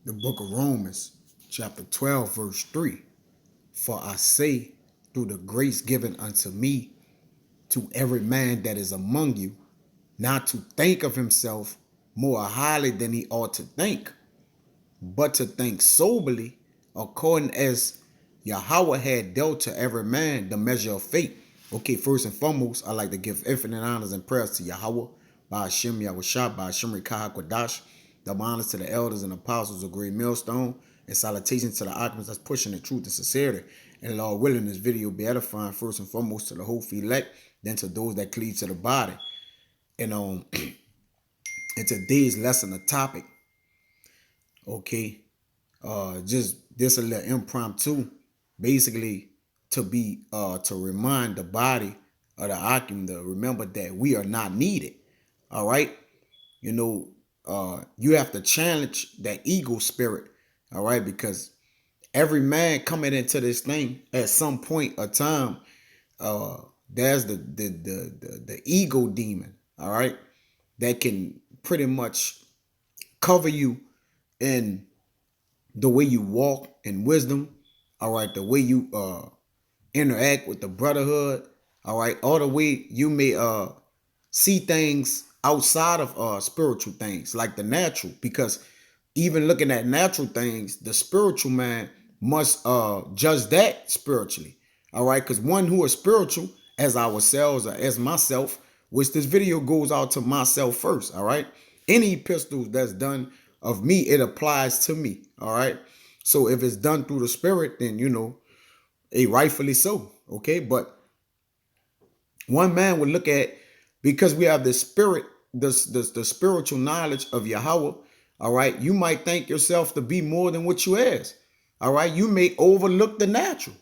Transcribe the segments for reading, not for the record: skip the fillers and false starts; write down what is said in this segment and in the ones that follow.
The book of Romans, chapter 12, verse 3. For I say, through the grace given unto me, to every man that is among you, not to think of himself more highly than he ought to think, but to think soberly, according as Yahweh had dealt to every man the measure of faith. Okay, first and foremost, I like to give infinite honors and prayers to Yahweh, by Hashem Yahushua, by Hashem Rikah HaKodash, double honors to the elders and apostles of Great Millstone, and salutations to the occupants that's pushing the truth and sincerity. And Lord willing, this video be edifying first and foremost to the whole elect, then to those that cleave to the body. And in today's lesson, the topic, okay, just this a little impromptu, basically to remind the body of the Akim to remember that we are not needed. All right, you have to challenge that ego spirit. All right, because every man coming into this thing at some point of time, there's the ego demon. All right, that can pretty much cover you in the way you walk in wisdom. All right, the way you interact with the brotherhood. All right, all the way you may see things outside of spiritual things like the natural, because even looking at natural things, the spiritual man must judge that spiritually. All right, because one who is spiritual as ourselves or as myself, which this video goes out to myself first. All right, any epistle that's done of me, it applies to me. All right, so if it's done through the spirit, then rightfully so. Okay, but one man would look at, because we have the spirit, the spiritual knowledge of Yahweh. All right, you might think yourself to be more than what you is. All right, you may overlook the natural,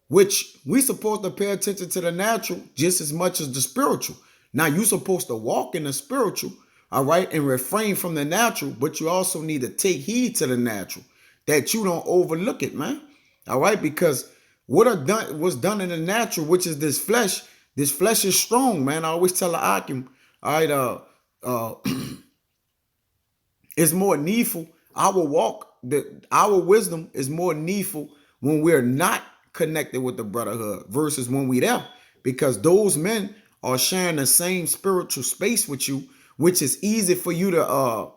which we supposed to pay attention to the natural just as much as the spiritual. Now you're supposed to walk in the spiritual, all right, and refrain from the natural, but you also need to take heed to the natural, that you don't overlook it, man. All right, because what's done in the natural, which is this flesh is strong, man. I always tell the Akim, all right, it's more needful. Our wisdom is more needful when we're not connected with the brotherhood versus when we there, because those men are sharing the same spiritual space with you, which is easy for you to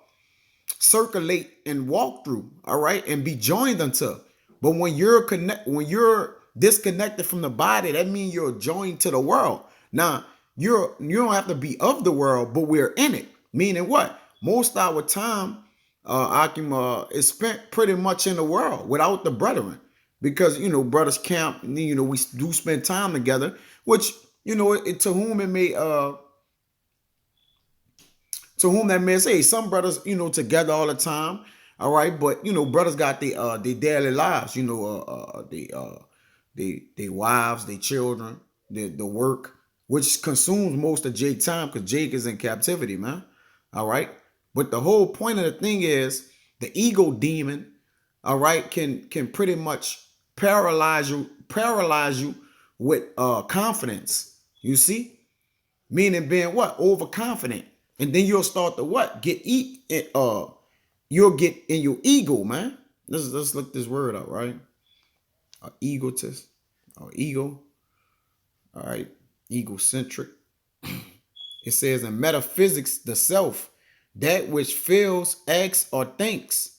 circulate and walk through, all right, and be joined unto. But when you're disconnected from the body, that means you're joined to the world. Now, you don't have to be of the world, but we're in it. Meaning what? Most of our time, Akim, is spent pretty much in the world without the brethren. Because, brothers camp, we do spend time together, which, to whom that may say, some brothers, together all the time. All right. But, brothers got their daily lives, their wives, their children, the work, which consumes most of Jake's time, because Jake is in captivity, man. All right. But the whole point of the thing is the ego demon, all right, can pretty much paralyze you with confidence. You see? Meaning being what? Overconfident. And then you'll start to what? You'll get in your ego, man. Let's look this word up, right? Egotist or ego. All right. Egocentric. It says in metaphysics, the self, that which feels, acts, or thinks,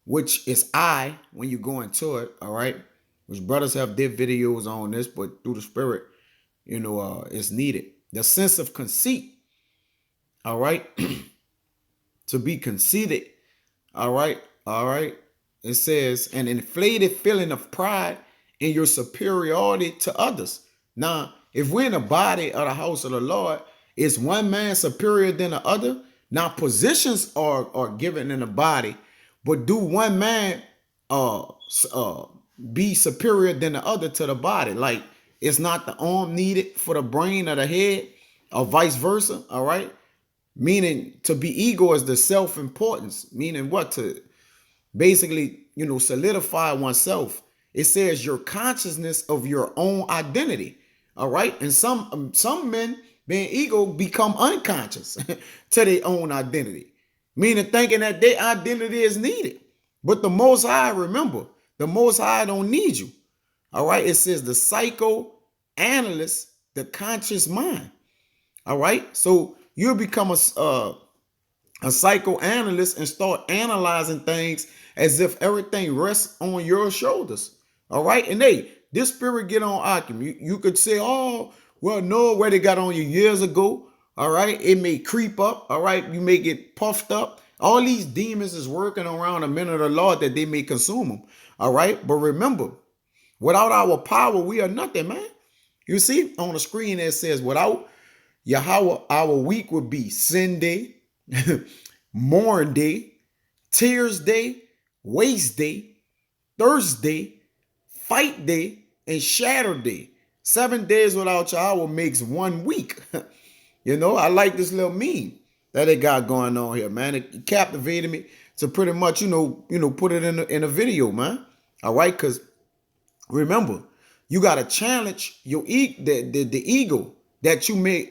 which is I when you go into it, all right? Which brothers have did videos on this, but through the spirit, it's needed. The sense of conceit, all right? To be conceited, all right? It says an inflated feeling of pride in your superiority to others. Now, if we're in the body of the house of the Lord, is one man superior than the other? Now, positions are given in the body, but do one man be superior than the other to the body? Like, it's not the arm needed for the brain or the head, or vice versa, all right? Meaning to be ego is the self-importance, meaning what? To basically, solidify oneself. It says your consciousness of your own identity, all right? And some men being ego become unconscious to their own identity. meaning thinking that their identity is needed. But the Most High, remember, the Most High don't need you. All right. It says the psychoanalyst, the conscious mind. All right. So you'll become a psychoanalyst and start analyzing things as if everything rests on your shoulders. All right. And this spirit get on Akim. You could say, oh, well, no, where they got on you years ago. All right. It may creep up. All right. You may get puffed up. All these demons is working around the men of the Lord that they may consume them. All right. But remember, without our power, we are nothing, man. You see on the screen it says, without Yahweh, our week would be sin day, mourn day, tears day, waste day, Thursday, fight day, and shatter day. 7 days without Yahweh makes 1 week. You know, I like this little meme that they got going on here, man. It captivated me to pretty much, put it in a video, man. All right, because remember, you got to challenge your the ego that you may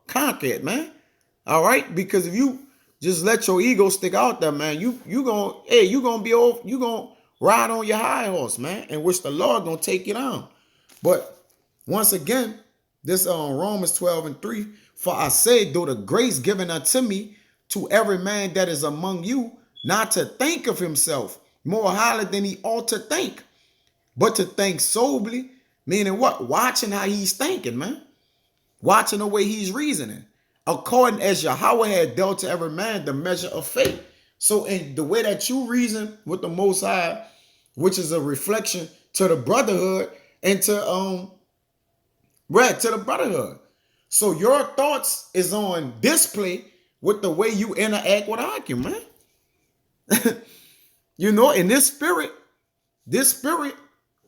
conquer it, man. All right, because if you just let your ego stick out there, man, you gonna ride on your high horse, man, and which the Lord gonna take you down. But once again, this Romans 12:3, for I say, though the grace given unto me to every man that is among you, not to think of himself more highly than he ought to think, but to think soberly, meaning what? Watching how he's thinking, man. Watching the way he's reasoning. According as Yahweh had dealt to every man the measure of faith. So in the way that you reason with the Most High, which is a reflection to the brotherhood and to the brotherhood. So your thoughts is on display with the way you interact with Akim, man. In this spirit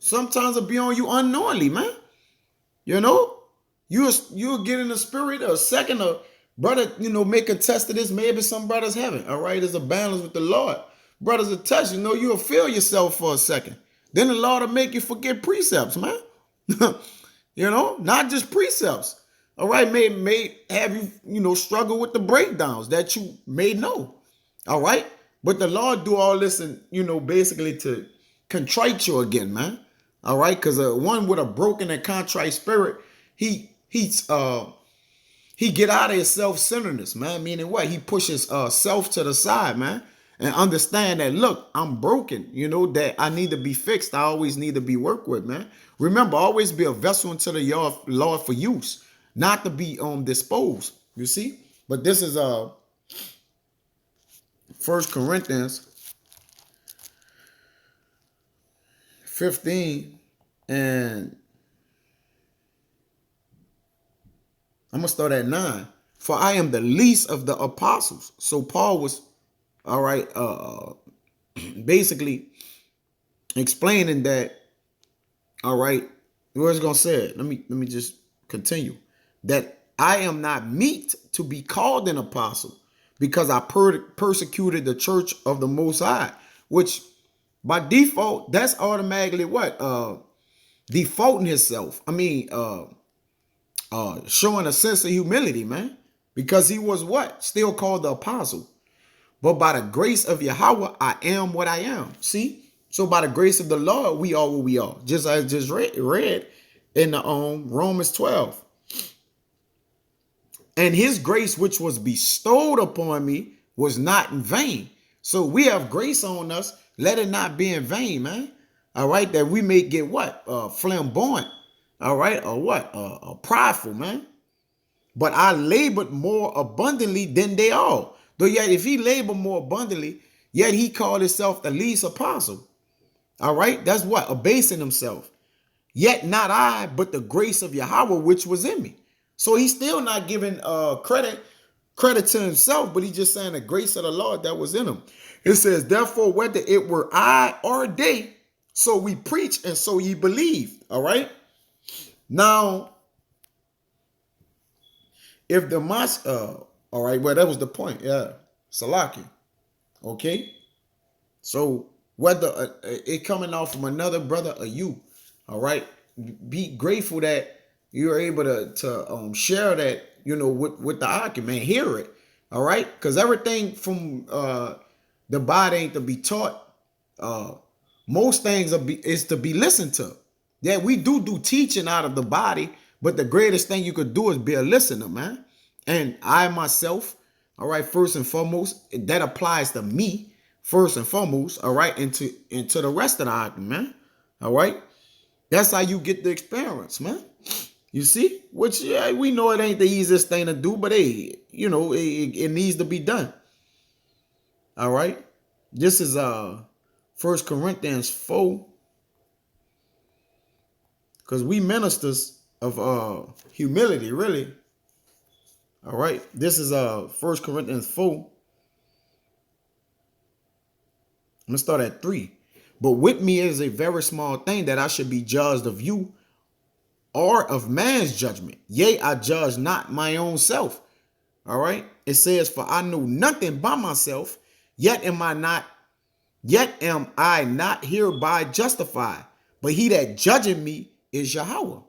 sometimes will be on you unknowingly, man. You'll get in the spirit a second, or brother, make a test of this. Maybe some brothers haven't. All right, there's a balance with the Lord. Brothers will touch, you'll feel yourself for a second. Then the Lord will make you forget precepts, man. Not just precepts. All right, may have you, struggle with the breakdowns that you may know. All right, but the Lord do all this and, basically to contrite you again, man. All right, because one with a broken and contrite spirit, he get out of his self-centeredness, man. Meaning what? He pushes self to the side, man, and understand that, look, I'm broken, that I need to be fixed. I always need to be worked with, man. Remember, always be a vessel unto the Lord for use, not to be disposed. You see? But this is 1 Corinthians 15, and I'm going to start at 9. For I am the least of the apostles. So Paul was, all right, basically explaining that, all right, where's it going to say it? Let me just continue. That I am not meet to be called an apostle because I persecuted the church of the Most High, which by default, that's automatically what? Defaulting himself. Showing a sense of humility, man. Because he was what? Still called the apostle. But by the grace of Yahweh, I am what I am. See? So by the grace of the Lord, we are what we are. Just as I just read in the Romans 12. And his grace, which was bestowed upon me, was not in vain. So we have grace on us. Let it not be in vain, man. All right, that we may get what? Flamboyant. All right, or what? Prideful, man. But I labored more abundantly than they all. Though yet if he labored more abundantly, yet he called himself the least apostle. All right, that's what? Abasing himself. Yet not I, but the grace of Yahweh which was in me. So he's still not giving credit to himself, but he's just saying the grace of the Lord that was in him. It says, therefore, whether it were I or they, so we preach and so ye believe. All right. Now, if the all right, well, that was the point. Yeah. Salaki. Okay. So whether it coming off from another brother or you, all right, be grateful that you're able to share that, with the argument, hear it. All right, because everything from the body ain't to be taught. Uh, most things is to be listened to. Yeah, we do teaching out of the body, but the greatest thing you could do is be a listener, man. And I myself, all right, first and foremost, that applies to me first and foremost, all right, into the rest of the argument, man. All right, that's how you get the experience, man. You see, which yeah, we know it ain't the easiest thing to do, but hey, it needs to be done. All right, this is First Corinthians 4, because we ministers of humility, really. All right, this is First Corinthians 4. I'm gonna start at 3. But with me is a very small thing that I should be judged of you or of man's judgment. Yea, I judge not my own self. All right. It says, for I know nothing by myself, yet am I not hereby justified. But he that judgeth me is Yahweh.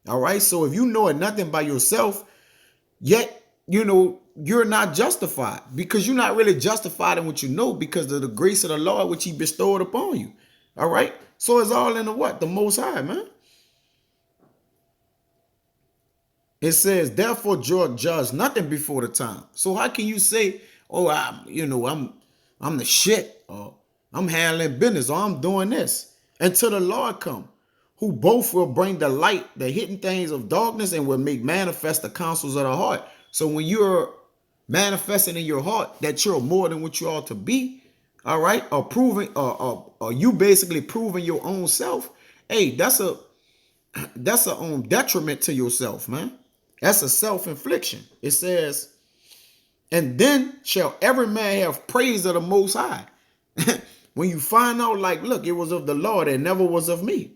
All right. So if you know nothing by yourself, yet you're not justified, because you're not really justified in what you know because of the grace of the Lord which he bestowed upon you. All right. So it's all in the what? The Most High, man. It says, therefore, judge nothing before the time. So how can you say, oh, I'm the shit, or I'm handling business, or I'm doing this, until the Lord come, who both will bring the light, the hidden things of darkness, and will make manifest the counsels of the heart. So when you're manifesting in your heart that you're more than what you ought to be, all right, or proving, or you basically proving your own self, hey, that's a detriment to yourself, man. That's a self-infliction. It says, and then shall every man have praise of the Most High. When you find out, like, look, it was of the Lord, it never was of me.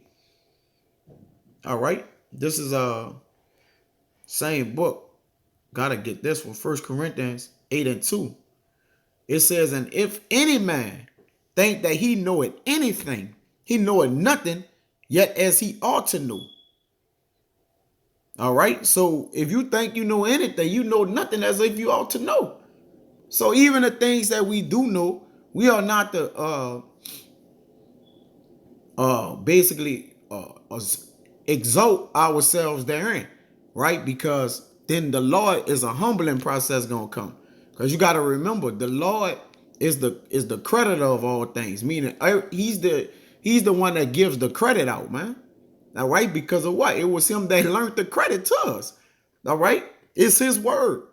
All right. This is same book. Gotta get this one. 1 Corinthians 8:2. It says, and if any man think that he knoweth anything, he knoweth nothing, yet as he ought to know. All right. So if you think you know anything, you know nothing as if you ought to know. So even the things that we do know, we are not to basically exalt ourselves therein, right? Because then the Lord is a humbling process gonna come. Because you got to remember, the Lord is the creditor of all things, meaning he's the one that gives the credit out, man. All right, because of what? It was him that learned the credit to us. All right, it's his word,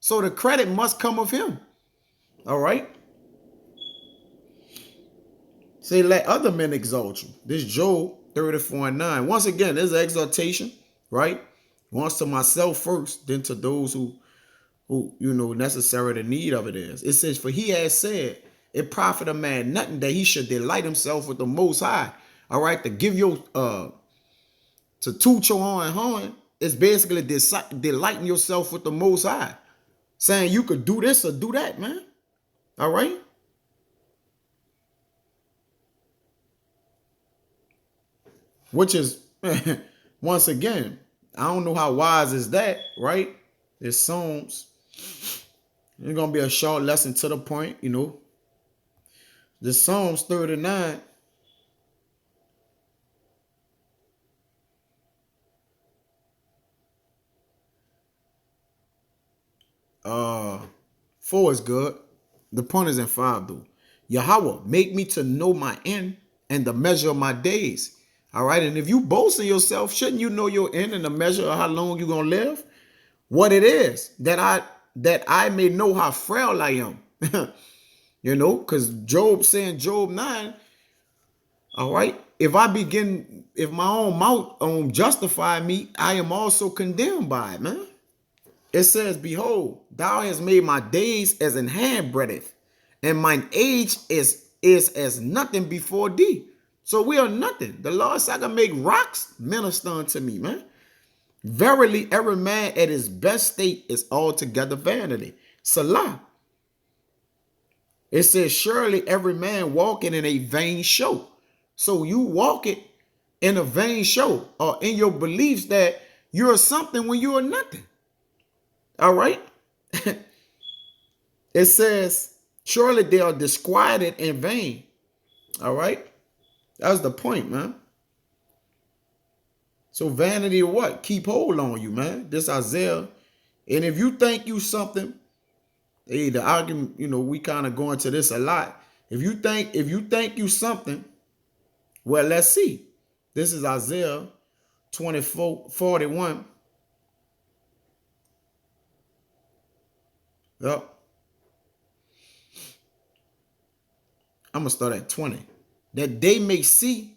so the credit must come of him. All right. Say, let other men exalt you. This Job 34:9. Once again, there's an exaltation, right? Once to myself first, then to those who necessary the need of it is. It says, for he has said, it profit a man nothing that he should delight himself with the Most High. All right, to give your to toot your own horn is basically delighting yourself with the Most High, saying you could do this or do that, man. All right. Which is, once again, I don't know how wise is that, right? It's Psalms. It's going to be a short lesson to the point, The Psalms 39. 4 is good. The point is in 5, though. Yahweh, make me to know my end and the measure of my days. All right. And if you boast in yourself, shouldn't you know your end and the measure of how long you're going to live? What it is that I may know how frail I am. Because Job saying Job 9. All right. If my own mouth justify me, I am also condemned by it, man. It says, behold, thou hast made my days as an handbreadth, and mine age is as nothing before thee. So we are nothing. The Lord said, I can make rocks minister unto me, man. Verily, every man at his best state is altogether vanity. Salah. It says, surely every man walking in a vain show. So you walk it in a vain show, or in your beliefs that you're something when you are nothing. All right. It says, surely they are disquieted in vain. All right. That's the point, man. So vanity of what? Keep hold on you, man. This Isaiah. And if you think you something, hey, the argument, we kind of go into this a lot. If you think you something, well, let's see. This is Isaiah 24:41. Yep. I'm gonna start at 20. That they may see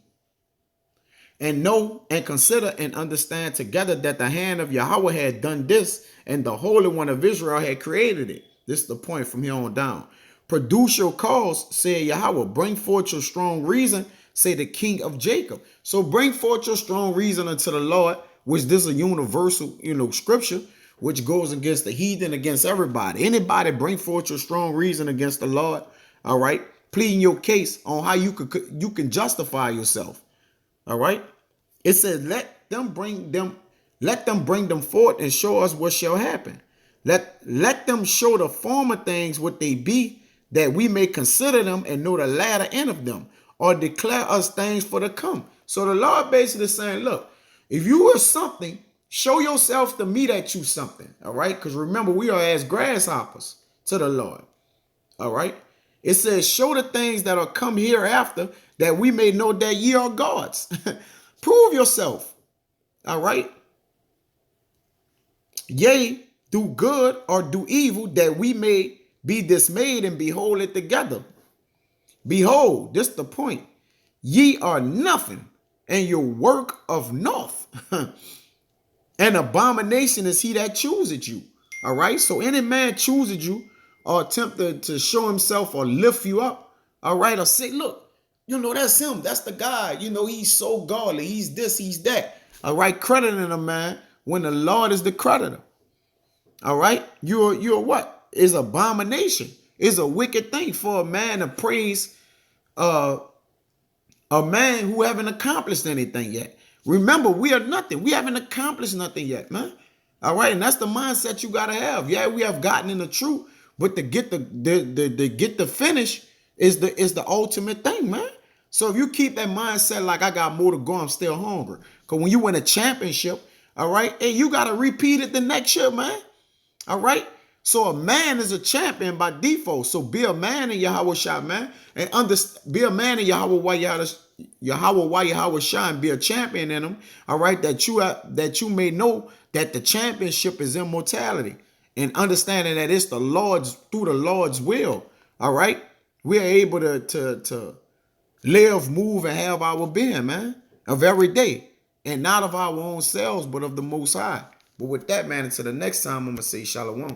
and know and consider and understand together that the hand of Yahweh had done this, and the Holy One of Israel had created it. This is the point from here on down. Produce your cause, said Yahweh. Bring forth your strong reason, say the King of Jacob. So bring forth your strong reason unto the Lord, which this is a universal, scripture, which goes against the heathen, against everybody. Anybody bring forth your strong reason against the Lord, all right? Pleading your case on how you can justify yourself. All right. It says, let them bring them forth and show us what shall happen. Let them show the former things what they be, that we may consider them and know the latter end of them, or declare us things for the come. So the Lord basically saying, look, if you are something, show yourself to me that you something. All right. Because remember, we are as grasshoppers to the Lord. All right. It says, show the things that are come hereafter, that we may know that ye are gods. Prove yourself. All right. Yea, do good or do evil, that we may be dismayed and behold it together. Behold, this is the point. Ye are nothing, and your work of naught. An abomination is he that chooseth you. All right. So any man chooseth you, or attempt to show himself or lift you up, all right, or say, look, that's him, that's the guy, he's so godly, he's this, he's that, all right, crediting a man when the Lord is the creditor, all right, you're what is abomination, is a wicked thing for a man to praise a man who haven't accomplished anything yet. Remember, we are nothing, we haven't accomplished nothing yet, man. All right, and that's the mindset you got to have. Yeah, we have gotten in the truth, but to get the finish is the ultimate thing, man. So if you keep that mindset like I got more to go, I'm still hungry. Because when you win a championship, all right, hey, you got to repeat it the next year, man. All right. So a man is a champion by default. So be a man in Yahweh Shai, man. And be a man in Yahweh while Yahweh Shai, and be a champion in him. All right. That you may know that the championship is immortality. And understanding that it's through the Lord's will. All right. We are able to live, move, and have our being, man, of every day. And not of our own selves, but of the Most High. But with that, man, until the next time, I'm going to say shalom.